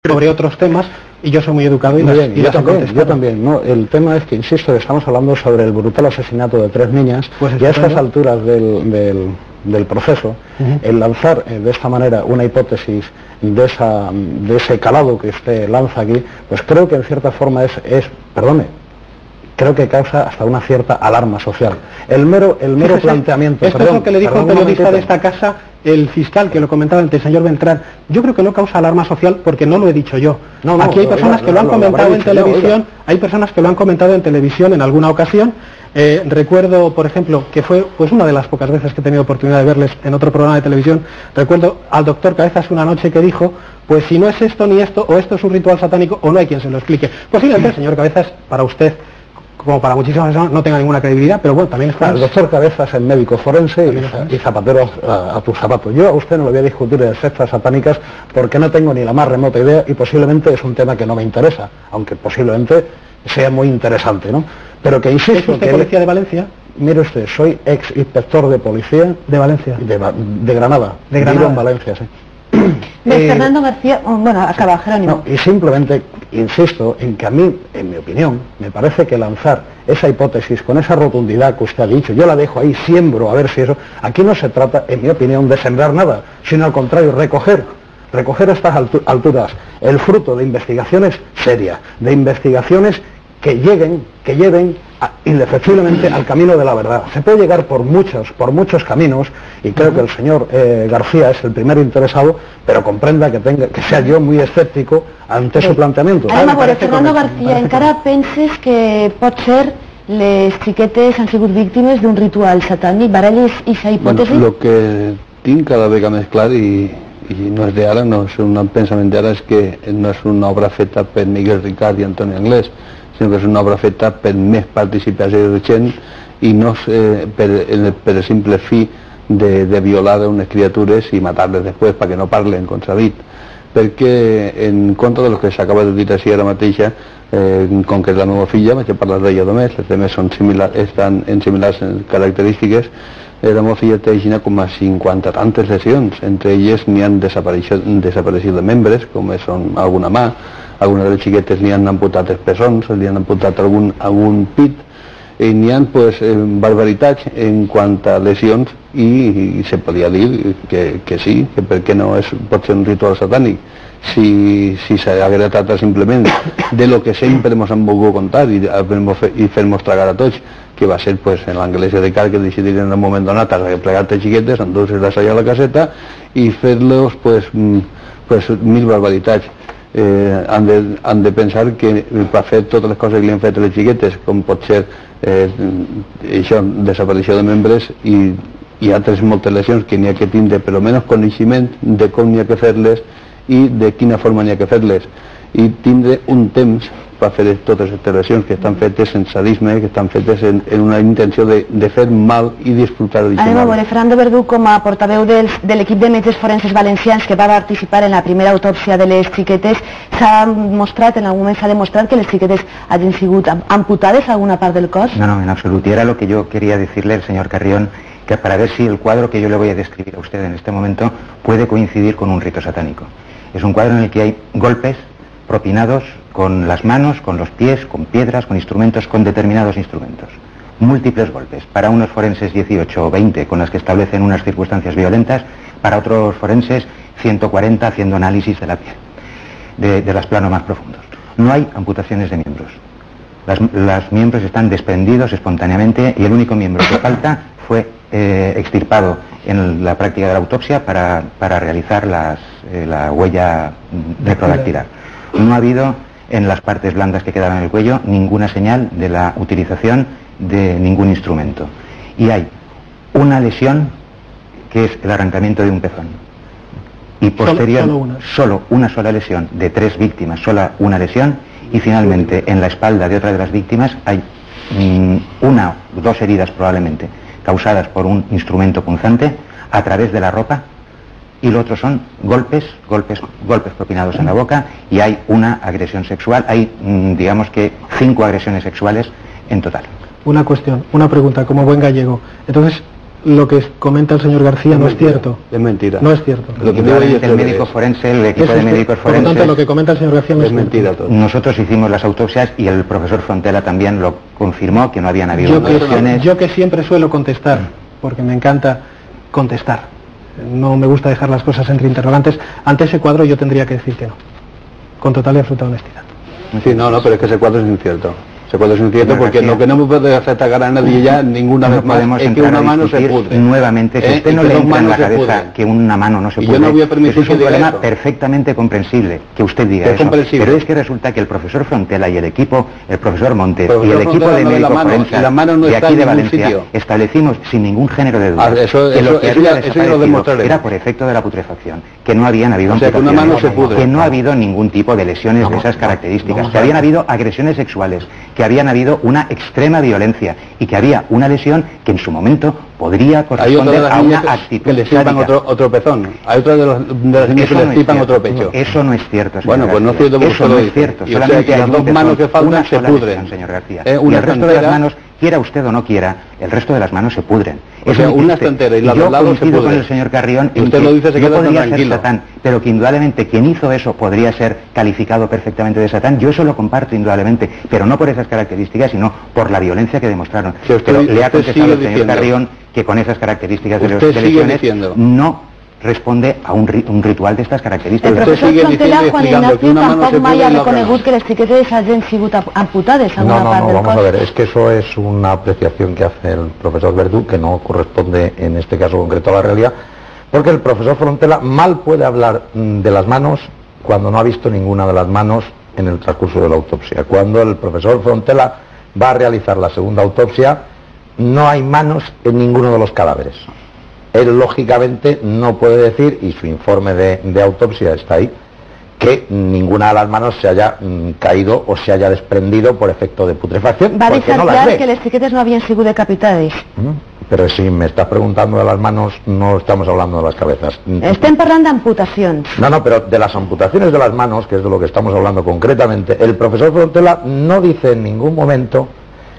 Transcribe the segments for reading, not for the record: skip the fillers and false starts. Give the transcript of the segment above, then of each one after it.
sobre otros temas y yo soy muy educado y muy las, bien, y las he yo contestado. también, no, el tema es que, insisto, estamos hablando sobre el brutal asesinato de 3 niñas, Pues y a estas alturas del proceso, el lanzar de esta manera una hipótesis de ese calado que usted lanza aquí, pues creo que en cierta forma creo que causa hasta una cierta alarma social. El mero planteamiento... Esto es lo que le dijo el periodista de esta casa, el fiscal, que lo comentaba antes, el señor Beltrán. Yo creo que no causa alarma social porque no lo he dicho yo. Aquí hay personas que lo han comentado en televisión, hay personas que lo han comentado en televisión en alguna ocasión. Recuerdo, por ejemplo, que fue pues una de las pocas veces que he tenido oportunidad de verles en otro programa de televisión, recuerdo al doctor Cabezas una noche que dijo, pues si no es esto ni esto, o esto es un ritual satánico, o no hay quien se lo explique. Posiblemente el señor Cabezas, para usted, como para muchísimas personas, no tenga ninguna credibilidad, pero bueno, también está... El doctor Cabezas es médico forense y zapatero a tus zapatos. Yo a usted no lo voy a discutir de sectas satánicas porque no tengo ni la más remota idea y posiblemente es un tema que no me interesa, aunque posiblemente sea muy interesante, ¿no? Pero que insisto... ¿Es usted policía de Valencia? Mire usted, soy ex inspector de policía... ¿De Valencia? De Granada. De Granada. Vivo en Valencia, sí. Fernando García, bueno, acaba, Jerónimo. No, y simplemente insisto en que a mí, en mi opinión, me parece que lanzar esa hipótesis con esa rotundidad que usted ha dicho, yo la dejo ahí, siembro, a ver si eso... Aquí no se trata, en mi opinión, de sembrar nada, sino al contrario, recoger a estas alturas el fruto de investigaciones serias, de investigaciones que lleven indefectiblemente al camino de la verdad. Se puede llegar por muchos caminos, y creo que el señor García es el primero interesado, pero comprenda que sea yo muy escèptico ante su planteamiento. Ara, Fernando García, encara penses que pot ser les xiquetes han sigut víctimes d'un ritual satànic? Baralles aquesta hipòtesi? Bueno, el que tinc cada vegada més clar, i no és d'ara, no és un pensament d'ara, és que no és una obra feta per Miguel Ricard i Antoni Anglès, sinó que és una obra feta per més participació de gent i no per el simple fi de violar unes criatures i matar-les després perquè no parlen, com s'ha dit. Perquè en contra del que s'acaba de dir així ara mateixa, com que és la meva filla, vaig a parlar d'ella només, les demés estan en similars característiques. La meva filla té com a 50 tantes lesions, entre elles n'hi han desapareixit de membres, com són alguna mà, algunes de les xiquetes n'hi han amputat els pessons, li han amputat algun pit, i n'hi ha barbaritats en quant a lesions, i se podia dir que sí, que per què no pot ser un ritual satànic, si s'hagués tractat simplement de lo que sempre ens han volgut contar i fer-nos tragar a tots, que va ser en l'Anglès de Car, que decidiren en un moment donat a plegar-te xiquetes, endur-se-les allà a la caseta i fer-los mil barbaritats. Han de pensar que per fer totes les coses que li han fet a les xiquetes, com pot ser això, desaparició de membres i altres moltes lesions, que n'hi ha que tindre per almenys coneixement de com n'hi ha que fer-les i de quina forma n'hi ha que fer-les, i tindre un temps per fer totes aquestes lesions que estan fetes en sadisme, que estan fetes en una intenció de fer mal i disfrutar addicional. Anem a veure, Fernando Verdú, com a portaveu de l'equip de metges forenses valencians que va participar en la primera autòpsia de les xiquetes, s'ha demostrat que les xiquetes hagin sigut amputades a alguna part del cos? No, en absolut. Y era lo que yo quería decirle al señor Carrión, que para ver si el cuadro que yo le voy a describir a usted en este momento puede coincidir con un rito satánico. Es un cuadro en el que hay golpes propinados con las manos, con los pies, con piedras, con instrumentos, con determinados instrumentos. Múltiples golpes. Para unos forenses 18 o 20, con las que establecen unas circunstancias violentas, para otros forenses 140 haciendo análisis de la piel, de los planos más profundos. No hay amputaciones de miembros. Los miembros están desprendidos espontáneamente y el único miembro que falta fue extirpado en la práctica de la autopsia para realizar la huella retrodactilar. No ha habido en las partes blandas que quedaban en el cuello ninguna señal de la utilización de ningún instrumento. Y hay una lesión que es el arrancamiento de un pezón. Y posterior, solo una sola lesión de 3 víctimas, sola una lesión, y finalmente en la espalda de otra de las víctimas hay una o 2 heridas probablemente causadas por un instrumento punzante a través de la ropa, y lo otro son golpes propinados en la boca, y hay una agresión sexual. Hay, digamos que 5 agresiones sexuales en total. Una cuestión, una pregunta, como buen gallego. Entonces, lo que comenta el señor García no es cierto. Es mentira. No es cierto. Lo que el médico forense, el equipo de médicos forenses... Por lo tanto, lo que comenta el señor García no es mentira todo. Nosotros hicimos las autopsias y el profesor Frontela también lo confirmó, que no habían habido lesiones. Yo que siempre suelo contestar, porque me encanta contestar. No me gusta dejar las cosas entre interrogantes. Ante ese cuadro yo tendría que decir que no. Con total y absoluta honestidad. Sí, no, pero es que ese cuadro es incierto. Ese cuadro es incierto porque lo que no me puede atacar a nadie ya ninguna vez más es que una mano se pudre. Nuevamente, si usted no le entra en la cabeza que una mano no se pudre, yo no voy a permitir es un problema perfectamente comprensible que usted diga eso. Pero es que resulta que el profesor Frontela y el equipo, el profesor Montes y el equipo de médicos forenses de aquí de Valencia, establecimos sin ningún género de duda que lo que había desaparecido era por efecto de la putrefacción, que no habían habido que no ha habido ningún tipo de lesiones de esas características, que habían habido agresiones sexuales, que habían habido una extrema violencia y que había una lesión que en su momento podría corresponder a una actitud que le estipan otro pezón. Hay otras de las niñas que le estipan otro pecho. Eso no es cierto, señor Bueno, pues no es cierto, eso no es cierto. Solamente las dos manos que faltan se pudren, señor García. Y el resto de las manos, quiera usted o no quiera, el resto de las manos se pudren. O sea, una está entera y la dos lados se pudren. Con el señor Carrión, y usted lo dice, se queda podría tranquilo. ser Satán, pero que indudablemente quien hizo eso podría ser calificado perfectamente de Satán. Yo eso lo comparto indudablemente, pero no por esas características, sino por la violencia que demostraron. Pero le ha contestado el señor Carrión que con esas características de lesiones no responde a un ritual de estas características. El profesor Frontela, Juan Ignacio, tampoc mai ha reconegut que les xiquetes hagin sigut amputades a alguna part del cos. Vamos a ver, es que eso es una apreciación que hace el profesor Verdú, que no corresponde en este caso concreto a la realidad, porque el profesor Frontela mal puede hablar de las manos cuando no ha visto ninguna de las manos en el transcurso de la autopsia. Cuando el profesor Frontela va a realizar la segunda autopsia, no hay manos en ninguno de los cadáveres. Él lógicamente no puede decir, y su informe de autopsia está ahí, que ninguna de las manos se haya caído o se haya desprendido por efecto de putrefacción. Va deixar clar que les xiquetes no havien sigut decapitades. Pero si me estás preguntando de las manos, no estamos hablando de las cabezas. Estem parlant d'amputacions. No, pero de las amputaciones de las manos, que es de lo que estamos hablando concretamente, el profesor Frontela no dice en ningún momento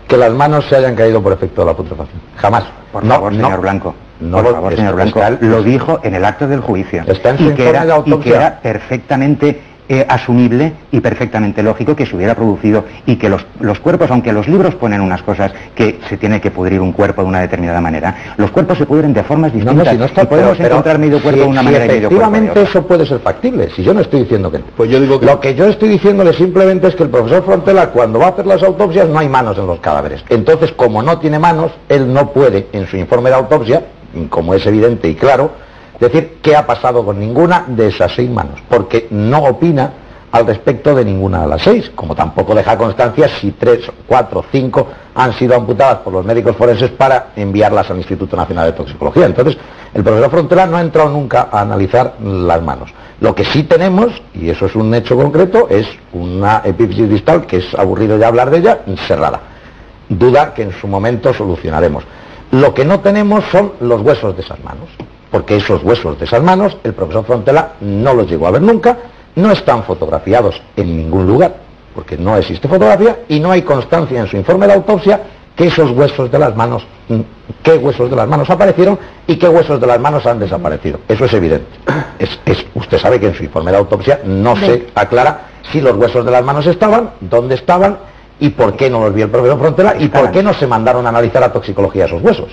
que las manos se hayan caído por efecto de la putrefacción. Jamás. Por favor, señor Blanco. No, por favor, señor Blanco, lo dijo en el acto del juicio. Está en su informe de autopsia. Y que era perfectamente asumible y perfectamente lógico que se hubiera producido y que los cuerpos, aunque los libros ponen unas cosas que se tiene que pudrir un cuerpo de una determinada manera, los cuerpos se pudren de formas distintas. Y podemos encontrar medio cuerpo de una manera y medio cuerpo de otra. Efectivamente eso puede ser factible, si yo no estoy diciendo que no. Pues yo digo que lo que yo estoy diciéndole simplemente es que el profesor Frontela, cuando va a hacer las autopsias, no hay manos en los cadáveres. Entonces, como no tiene manos, él no puede, en su informe de autopsia, como es evidente y claro, decir qué ha pasado con ninguna de esas 6 manos, porque no opina al respecto de ninguna de las 6, como tampoco deja constancia si 3, 4, 5 han sido amputadas por los médicos forenses para enviarlas al Instituto Nacional de Toxicología. Entonces, el profesor Frontela no ha entrado nunca a analizar las manos. Lo que sí tenemos, y eso es un hecho concreto, es una epífisis distal, que es aburrido ya hablar de ella, cerrada. Duda que en su momento solucionaremos. Lo que no tenemos son los huesos de esas manos, porque esos huesos de esas manos el profesor Frontela no los llegó a ver nunca, no están fotografiados en ningún lugar, porque no existe fotografía y no hay constancia en su informe de autopsia que esos huesos de las manos, qué huesos de las manos aparecieron y qué huesos de las manos han desaparecido. Eso es evidente. Usted sabe que en su informe de autopsia no se aclara si los huesos de las manos estaban, dónde estaban y por qué no los vio el profesor Frontela y por qué no se mandaron a analizar a toxicología esos huesos.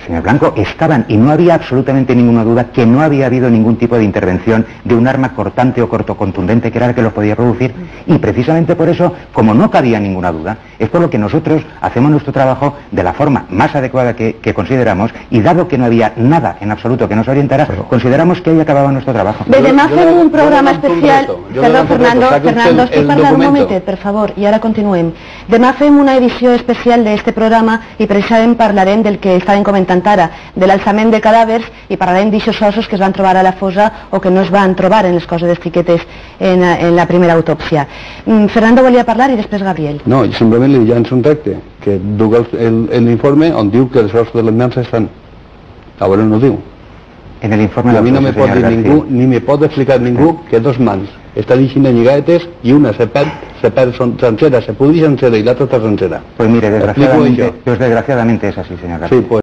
Señor Blanco, estaban, y no había absolutamente ninguna duda que no había habido ningún tipo de intervención de un arma cortante o cortocontundente que era la que los podía producir, y precisamente por eso, como no cabía ninguna duda, es por lo que nosotros hacemos nuestro trabajo de la forma más adecuada que consideramos, y dado que no había nada en absoluto que nos orientara, consideramos que ahí acababa nuestro trabajo. Bé, demà fem un programa especial... Perdó, Fernando, estic parlant un momentet, per favor, i ara continuem. Demà fem una edició especial d'aquest programa i precisament parlarem del que estàvem comentant ara, de l'alçament de cadàvers, i parlarem d'aixos ossos que es van trobar a la fosa o que no es van trobar en les coses de xiquetes en la primera autòpsia. Fernando volia parlar i després Gabriel. No, simplement li llanço un tracte, que duc l'informe on diu que els ossos de les mans estan. A veure, no diu. En el informe a mi no me pot dir ningú, ni me pot explicar ningú que 2 mans estan així lligadetes i una se perd sencera, se pudri sencera i l'altra està sencera. Pues mire, desgraciadamente es así, señor García. Sí, pues